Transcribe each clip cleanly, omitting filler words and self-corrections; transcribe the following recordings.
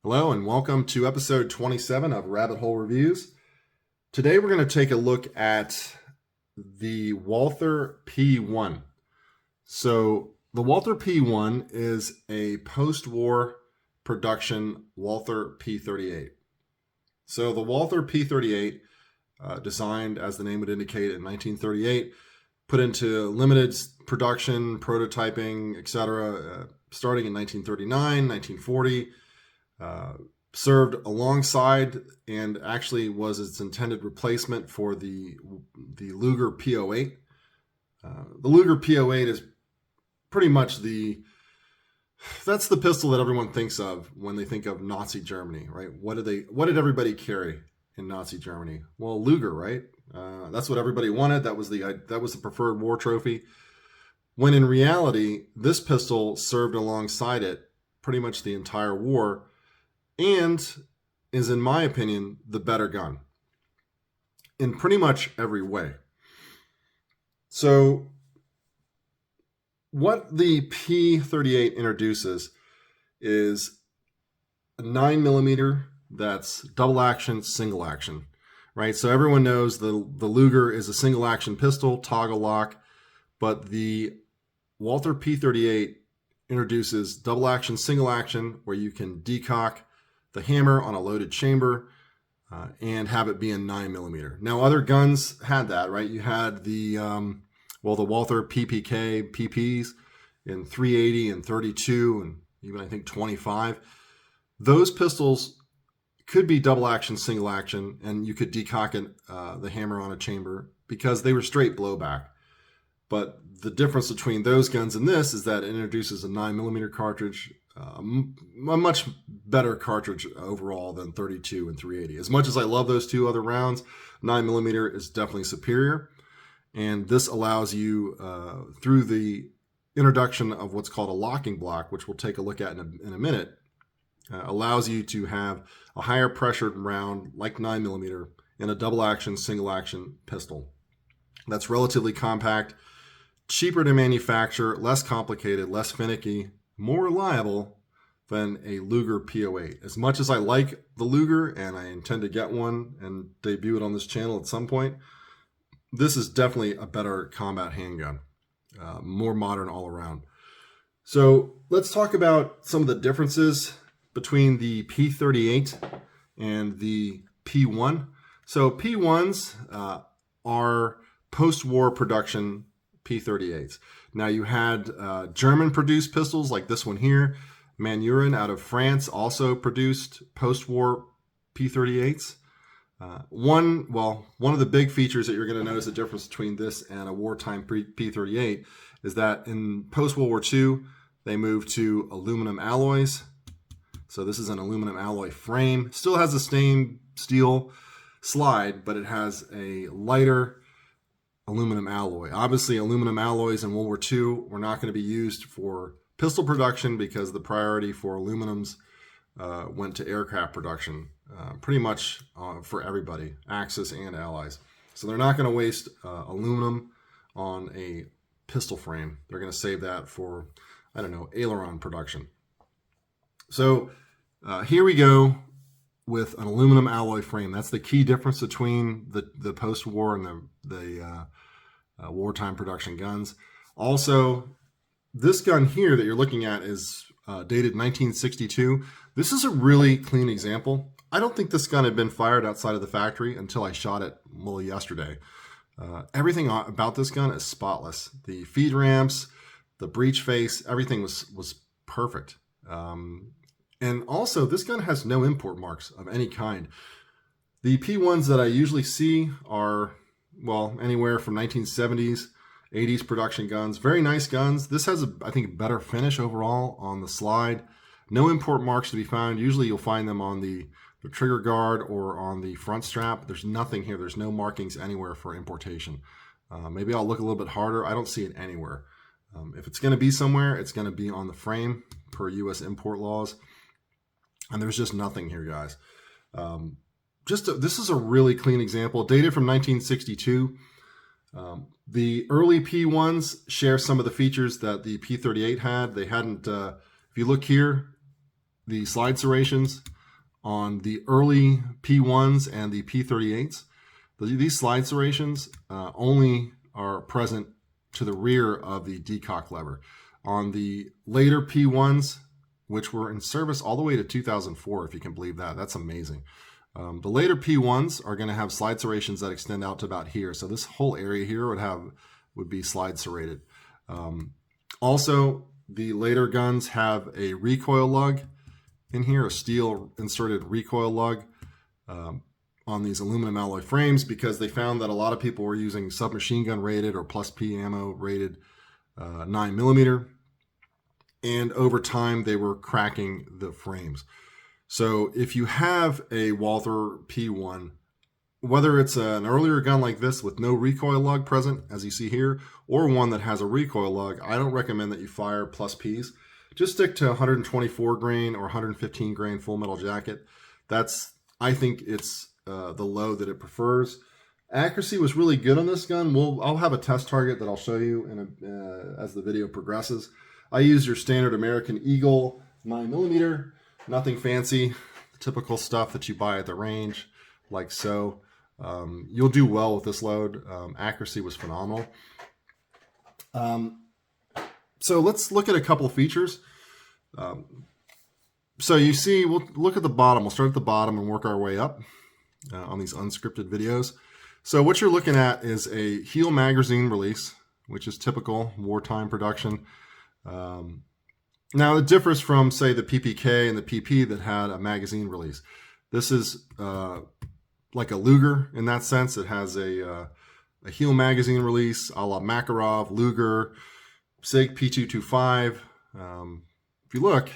Hello and welcome to episode 27 of Rabbit Hole Reviews. Today we're going to take a look at the Walther P1. So the Walther P1 is a post-war production Walther P38. So the Walther P38, designed as the name would indicate in 1938, put into limited production, prototyping, etc., starting in 1939, 1940. Served alongside and actually was its intended replacement for the Luger P08. The Luger P08 is pretty much that's the pistol that everyone thinks of when they think of Nazi Germany, right? What did everybody carry in Nazi Germany? Well, Luger, right? That's what everybody wanted. That was the preferred war trophy. When in reality, this pistol served alongside it pretty much the entire war, and is, in my opinion, the better gun in pretty much every way. So what the P38 introduces is a 9mm that's double action, single action, right? So everyone knows the Luger is a single action pistol, toggle lock, but the Walther P38 introduces double action, single action, where you can decock the hammer on a loaded chamber and have it be in 9mm. Now, other guns had that, right? You had the Walther PPK, PPs in 380 and 32 and even I think 25. Those pistols could be double action, single action, and you could decock the hammer on a chamber because they were straight blowback. But the difference between those guns and this is that it introduces a 9mm cartridge, a much better cartridge overall than 32 and 380. As much as I love those two other rounds, 9mm is definitely superior. And this allows you, through the introduction of what's called a locking block, which we'll take a look at in a minute, allows you to have a higher pressured round like 9mm in a double action, single action pistol. That's relatively compact, cheaper to manufacture, less complicated, less finicky, more reliable than a Luger P08. As much as I like the Luger and I intend to get one and debut it on this channel at some point, this is definitely a better combat handgun, more modern all around. So let's talk about some of the differences between the P38 and the P1. So P1s are post-war production P38s. Now you had German-produced pistols like this one here. Manurin out of France also produced post-war P38s. One of the big features that you're going to notice the difference between this and a wartime P38 is that in post-World War II, they moved to aluminum alloys. So this is an aluminum alloy frame. Still has the same steel slide, but it has a lighter aluminum alloy. Obviously, aluminum alloys in World War II were not going to be used for pistol production because the priority for aluminums went to aircraft production, pretty much for everybody, Axis and Allies. So they're not going to waste aluminum on a pistol frame. They're going to save that for, I don't know, aileron production. So here we go with an aluminum alloy frame. That's the key difference between the post-war and the wartime production guns. Also, this gun here that you're looking at is dated 1962. This is a really clean example. I don't think this gun had been fired outside of the factory until I shot it yesterday. Everything about this gun is spotless. The feed ramps, the breech face, everything was perfect. And also, this gun has no import marks of any kind. The P1s that I usually see are, anywhere from 1970s, 80s production guns. Very nice guns. This has, I think, a better finish overall on the slide. No import marks to be found. Usually you'll find them on the trigger guard or on the front strap. There's nothing here. There's no markings anywhere for importation. Maybe I'll look a little bit harder. I don't see it anywhere. If it's going to be somewhere, it's going to be on the frame per U.S. import laws. And there's just nothing here, guys. This is a really clean example, dated from 1962. The early P1s share some of the features that the P38 had. They hadn't, if you look here, the slide serrations on the early P1s and the P38s, these slide serrations only are present to the rear of the decock lever. On the later P1s, which were in service all the way to 2004, if you can believe that, that's amazing. The later P1s are going to have slide serrations that extend out to about here. So this whole area here would be slide serrated. Also, the later guns have a recoil lug in here, a steel inserted recoil lug on these aluminum alloy frames, because they found that a lot of people were using submachine gun rated or plus P ammo rated 9mm, and over time they were cracking the frames. So if you have a Walther P1, whether it's an earlier gun like this with no recoil lug present, as you see here, or one that has a recoil lug, I don't recommend that you fire plus Ps. Just stick to 124 grain or 115 grain full metal jacket. I think it's the load that it prefers. Accuracy was really good on this gun. I'll have a test target that I'll show you as the video progresses. I use your standard American Eagle 9mm, nothing fancy, typical stuff that you buy at the range, like so. You'll do well with this load. Accuracy was phenomenal. So let's look at a couple of features. So you see, we'll look at the bottom. We'll start at the bottom and work our way up on these unscripted videos. So what you're looking at is a heel magazine release, which is typical wartime production. Now it differs from, say, the PPK and the PP that had a magazine release. This is like a Luger in that sense. It has a heel magazine release a la Makarov, Luger, SIG P225. If you look,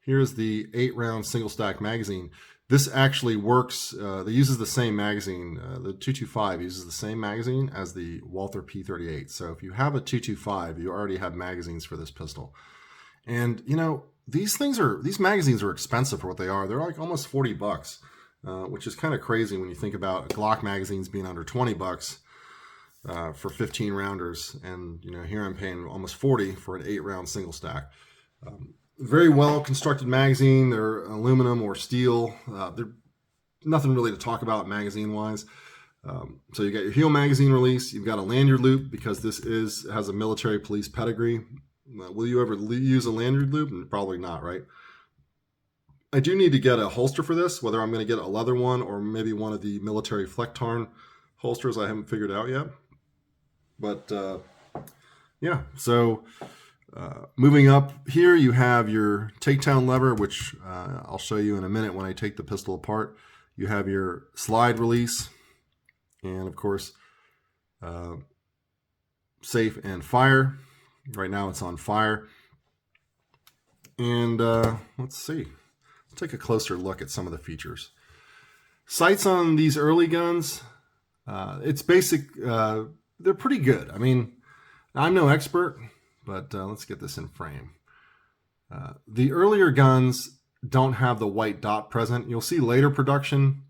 here's the 8-round single stack magazine. This actually works, it uses the same magazine. The 225 uses the same magazine as the Walther P38. So if you have a 225, you already have magazines for this pistol. And you know, these magazines are expensive for what they are. They're like almost 40 bucks, which is kind of crazy when you think about Glock magazines being under 20 bucks for 15 rounders. And you know, here I'm paying almost 40 for an 8-round single stack. Very well constructed magazine. They're aluminum or steel. They're nothing really to talk about magazine wise. So you got your heel magazine release. You've got a lanyard loop because this has a military police pedigree. Will you ever use a lanyard loop? Probably not, right? I do need to get a holster for this, whether I'm going to get a leather one or maybe one of the military Flecktarn holsters. I haven't figured out yet. But yeah, so moving up here, you have your takedown lever, which I'll show you in a minute when I take the pistol apart. You have your slide release, and of course, safe and fire. Right now it's on fire. And let's see. Let's take a closer look at some of the features. Sights on these early guns, it's basic. They're pretty good. I mean, I'm no expert, but let's get this in frame. The earlier guns don't have the white dot present. You'll see later production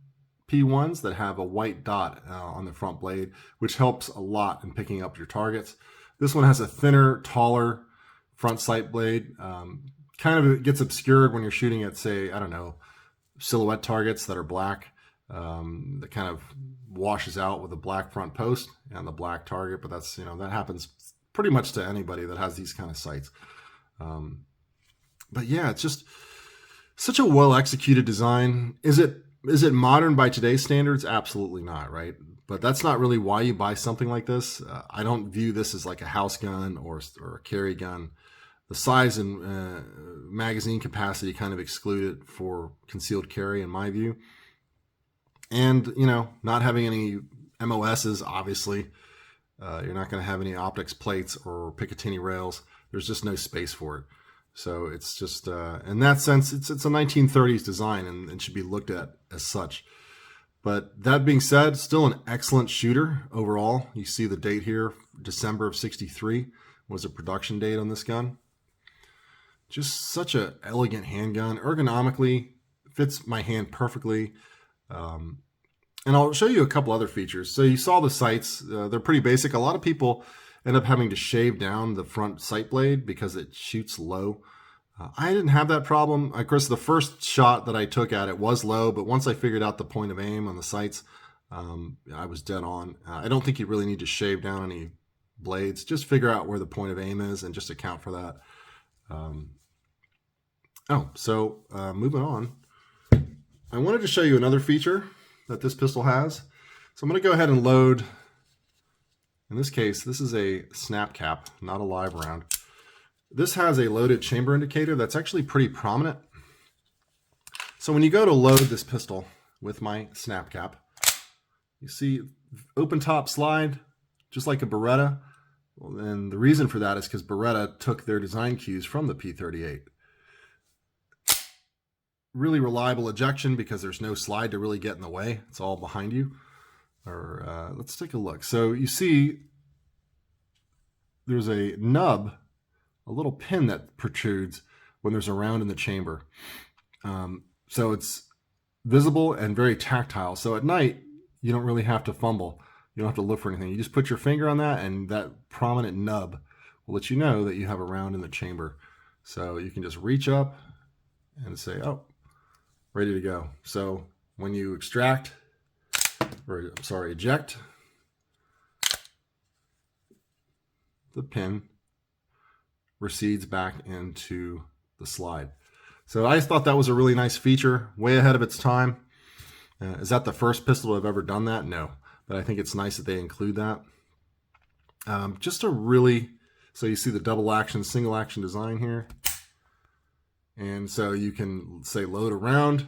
P1s that have a white dot on the front blade, which helps a lot in picking up your targets. This one has a thinner, taller front sight blade. Kind of gets obscured when you're shooting at, say, I don't know, silhouette targets that are black. That kind of washes out with a black front post and the black target, but that's, you know, that happens pretty much to anybody that has these kind of sights. But yeah, it's just such a well executed design. Is it modern by today's standards? Absolutely not, right? But that's not really why you buy something like this. I don't view this as like a house gun or a carry gun. The size and magazine capacity kind of exclude it for concealed carry in my view. And, you know, not having any MOSs, obviously. You're not going to have any optics plates or Picatinny rails. There's just no space for it. So it's just, in that sense, it's a 1930s design and should be looked at as such. But that being said, still an excellent shooter overall. You see the date here, December of '63 was a production date on this gun. Just such an elegant handgun. Ergonomically, fits my hand perfectly. And I'll show you a couple other features. So you saw the sights. They're pretty basic. A lot of people end up having to shave down the front sight blade because it shoots low. I didn't have that problem. Of course, the first shot that I took at it was low, but once I figured out the point of aim on the sights, I was dead on. I don't think you really need to shave down any blades. Just figure out where the point of aim is and just account for that. Moving on. I wanted to show you another feature that this pistol has. So I'm going to go ahead and load. In this case, this is a snap cap, not a live round. This has a loaded chamber indicator that's actually pretty prominent. So when you go to load this pistol with my snap cap, you see open top slide, just like a Beretta. Well, and the reason for that is because Beretta took their design cues from the P38. Really reliable ejection because there's no slide to really get in the way. It's all behind you. Let's take a look. So you see there's a nub, a little pin that protrudes when there's a round in the chamber. So it's visible and very tactile. So at night, you don't really have to fumble. You don't have to look for anything. You just put your finger on that, and that prominent nub will let you know that you have a round in the chamber. So you can just reach up and say, oh, ready to go. So when you eject, the pin recedes back into the slide. So I just thought that was a really nice feature, way ahead of its time. Is that the first pistol to have ever done that? No, but I think it's nice that they include that. So you see the double action, single action design here. And so you can say load a round,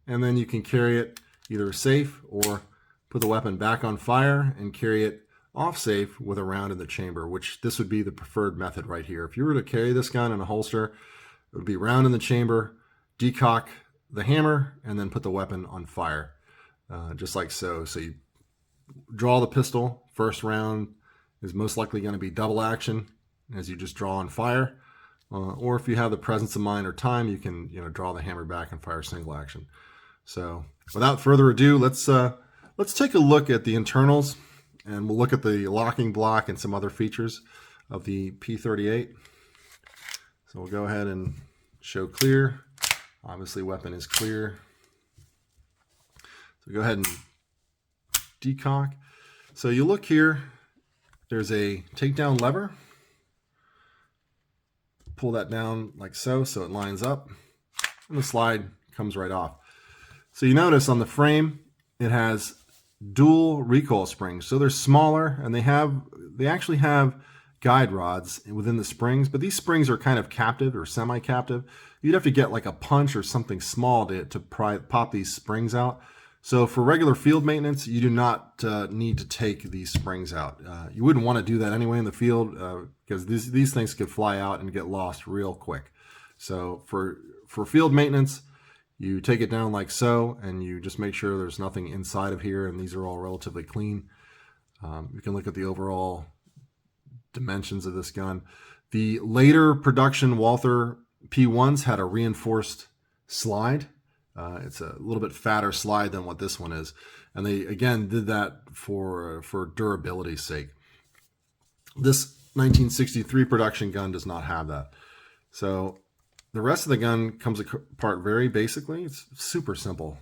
and then you can carry it either safe or put the weapon back on fire and carry it off safe with a round in the chamber, which this would be the preferred method right here. If you were to carry this gun in a holster, it would be round in the chamber, decock the hammer, and then put the weapon on fire, just like so. So you draw the pistol, first round is most likely going to be double action as you just draw and fire. Or if you have the presence of mind or time, you can draw the hammer back and fire single action. So without further ado, let's take a look at the internals, and we'll look at the locking block and some other features of the P38. So we'll go ahead and show clear. Obviously, weapon is clear. So go ahead and decock. So you look here, there's a takedown lever. Pull that down like so it lines up, and the slide comes right off. So you notice on the frame it has dual recoil springs. So they're smaller, and they actually have guide rods within the springs, but these springs are kind of captive or semi-captive. You'd have to get like a punch or something small to pop these springs out. So for regular field maintenance, you do not need to take these springs out. You wouldn't want to do that anyway in the field because these things could fly out and get lost real quick. So for field maintenance, you take it down like so, and you just make sure there's nothing inside of here, and these are all relatively clean. You can look at the overall dimensions of this gun. The later production Walther P1s had a reinforced slide. It's a little bit fatter slide than what this one is. And they, again, did that for durability's sake. This 1963 production gun does not have that. So the rest of the gun comes apart very basically. It's super simple.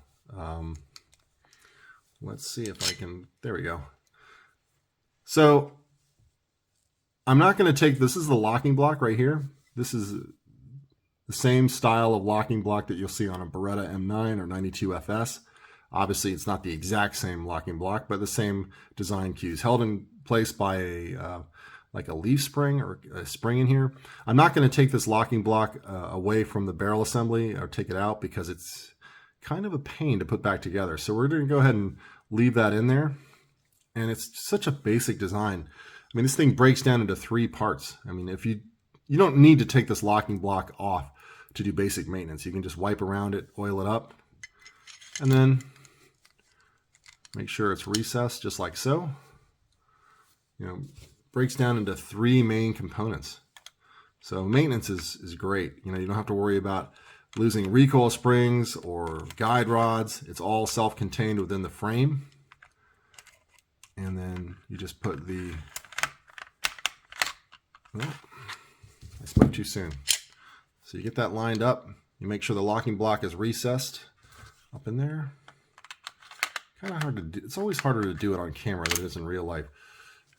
Let's see if I can, there we go. So I'm not going to take, this is the locking block right here. This is the same style of locking block that you'll see on a Beretta M9 or 92 FS. Obviously, it's not the exact same locking block, but the same design cues held in place by like a leaf spring or a spring in here. I'm not going to take this locking block away from the barrel assembly or take it out because it's kind of a pain to put back together. So we're going to go ahead and leave that in there. And it's such a basic design. I mean, this thing breaks down into 3 parts. I mean, if you don't need to take this locking block off to do basic maintenance. You can just wipe around it, oil it up, and then make sure it's recessed just like so. Breaks down into 3 main components. So maintenance is great. You don't have to worry about losing recoil springs or guide rods. It's all self-contained within the frame. And then you just put the, oh, I spoke too soon. So you get that lined up. You make sure the locking block is recessed up in there. Kind of hard to do. It's always harder to do it on camera than it is in real life.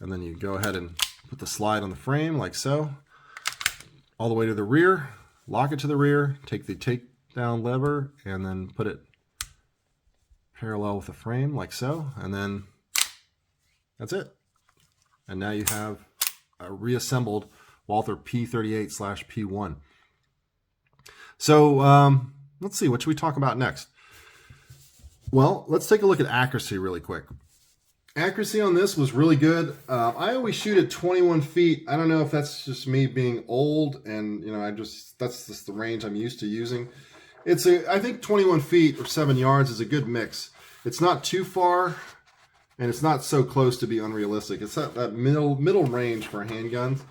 And then you go ahead and put the slide on the frame like so, all the way to the rear, lock it to the rear, take the takedown lever, and then put it parallel with the frame like so, and then that's it. And now you have a reassembled Walther P38/P1. So let's see, what should we talk about next? Well, let's take a look at accuracy really quick. Accuracy on this was really good. I always shoot at 21 feet. I don't know if that's just me being old and, you know, that's just the range I'm used to using. I think 21 feet or 7 yards is a good mix. It's not too far and it's not so close to be unrealistic. It's that middle range for handguns,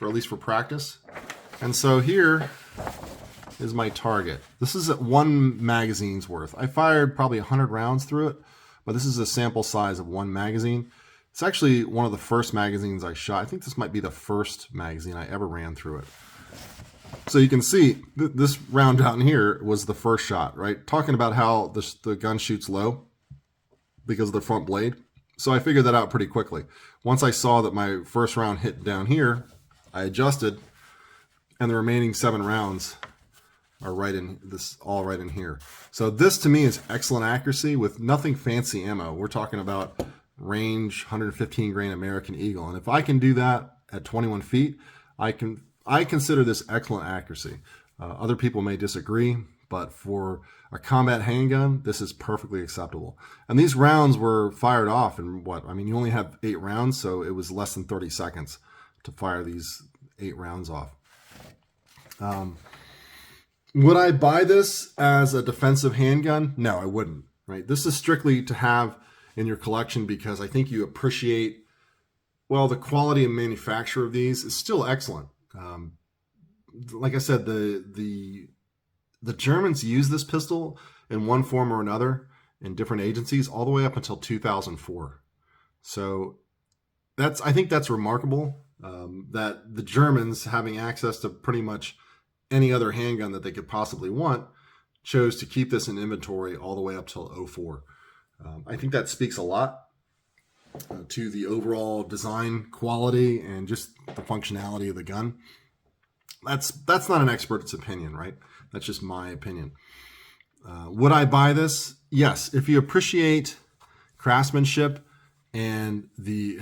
or at least for practice. And so here is my target. This is at 1 magazine's worth. I fired probably 100 rounds through it, but this is a sample size of 1 magazine. It's actually one of the first magazines I shot. I think this might be the first magazine I ever ran through it. So you can see this round down here was the first shot, right? Talking about how the gun shoots low because of the front blade. So I figured that out pretty quickly. Once I saw that my first round hit down here, I adjusted, and the remaining 7 rounds are all right in here. So this to me is excellent accuracy with nothing fancy ammo. We're talking about range 115 grain American Eagle. And if I can do that at 21 feet, I consider this excellent accuracy. Other people may disagree, but for a combat handgun, this is perfectly acceptable. And these rounds were fired off in you only have 8 rounds, so it was less than 30 seconds to fire these 8 rounds off. Would I buy this as a defensive handgun? No, I wouldn't. Right? This is strictly to have in your collection because I think you appreciate, well, the quality and manufacture of these is still excellent. Like I said, the Germans used this pistol in one form or another in different agencies all the way up until 2004. So I think that's remarkable, that the Germans, having access to pretty much any other handgun that they could possibly want, chose to keep this in inventory all the way up till 2004. I think that speaks a lot to the overall design quality and just the functionality of the gun. That's not an expert's opinion, right? That's just my opinion. Would I buy this? Yes. If you appreciate craftsmanship and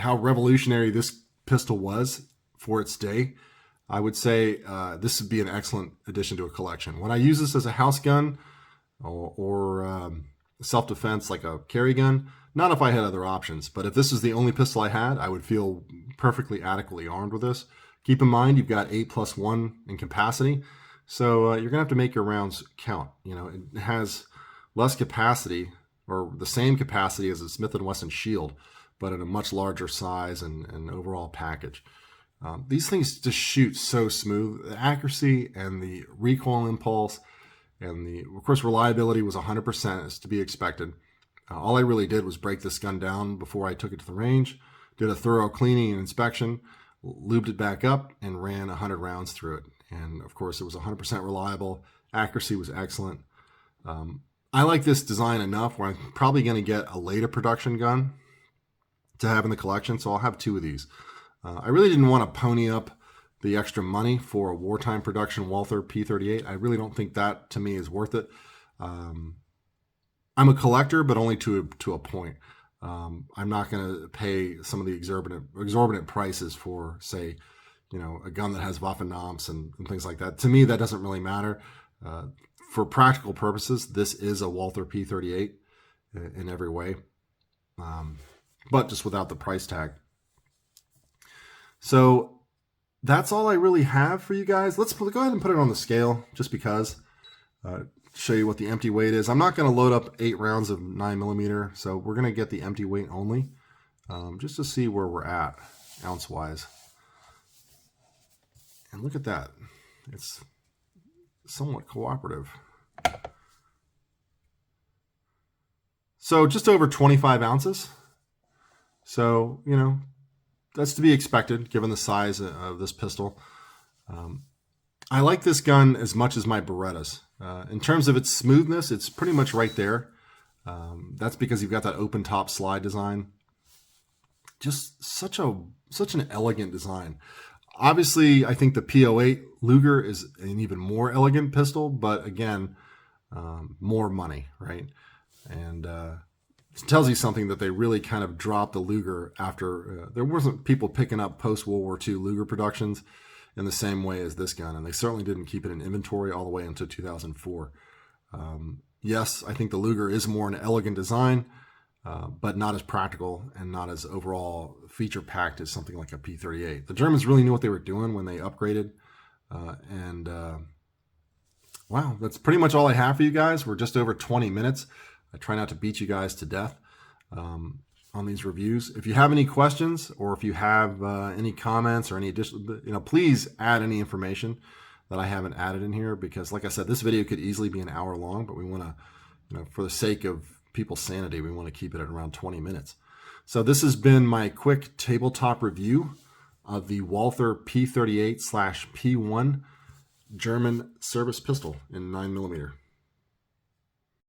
how revolutionary this pistol was for its day, I would say this would be an excellent addition to a collection. Would I use this as a house gun or self-defense like a carry gun? Not if I had other options, but if this is the only pistol I had, I would feel perfectly adequately armed with this. Keep in mind, you've got 8+1 in capacity, so you're gonna have to make your rounds count. You know, it has less capacity, or the same capacity as a Smith & Wesson Shield, but in a much larger size and overall package. These things just shoot so smooth. The accuracy and the recoil impulse and of course, reliability was 100%, as to be expected. All I really did was break this gun down before I took it to the range, did a thorough cleaning and inspection, lubed it back up, and ran 100 rounds through it. And of course, it was 100% reliable. Accuracy was excellent. I like this design enough where I'm probably going to get a later production gun to have in the collection, so I'll have 2 of these. I really didn't want to pony up the extra money for a wartime production Walther P38. I really don't think that, to me, is worth it. I'm a collector, but only to a point. I'm not going to pay some of the exorbitant prices for, say, a gun that has Waffenamps and things like that. To me, that doesn't really matter. For practical purposes, this is a Walther P38 in every way, but just without the price tag. So that's all I really have for you guys. Let's go ahead and put it on the scale just because, show you what the empty weight is. I'm not going to load up 8 rounds of 9mm, so we're going to get the empty weight only, just to see where we're at ounce-wise. And look at that. It's somewhat cooperative. So just over 25 ounces. So, that's to be expected given the size of this pistol. I like this gun as much as my Berettas. In terms of its smoothness, it's pretty much right there. That's because you've got that open top slide design. Just such an elegant design. Obviously, I think the P08 Luger is an even more elegant pistol, but again, more money, right? And it tells you something that they really kind of dropped the Luger after there wasn't people picking up post World War II Luger productions in the same way as this gun, and they certainly didn't keep it in inventory all the way until 2004. Yes, I think the Luger is more an elegant design, but not as practical and not as overall feature packed as something like a P38. The Germans really knew what they were doing when they upgraded, and wow, that's pretty much all I have for you guys. We're just over 20 minutes. I try not to beat you guys to death on these reviews. If you have any questions or if you have any comments or any additional, please add any information that I haven't added in here, because like I said, this video could easily be an hour long, but we want to, for the sake of people's sanity, we want to keep it at around 20 minutes. So this has been my quick tabletop review of the Walther P38/P1 German service pistol in 9mm.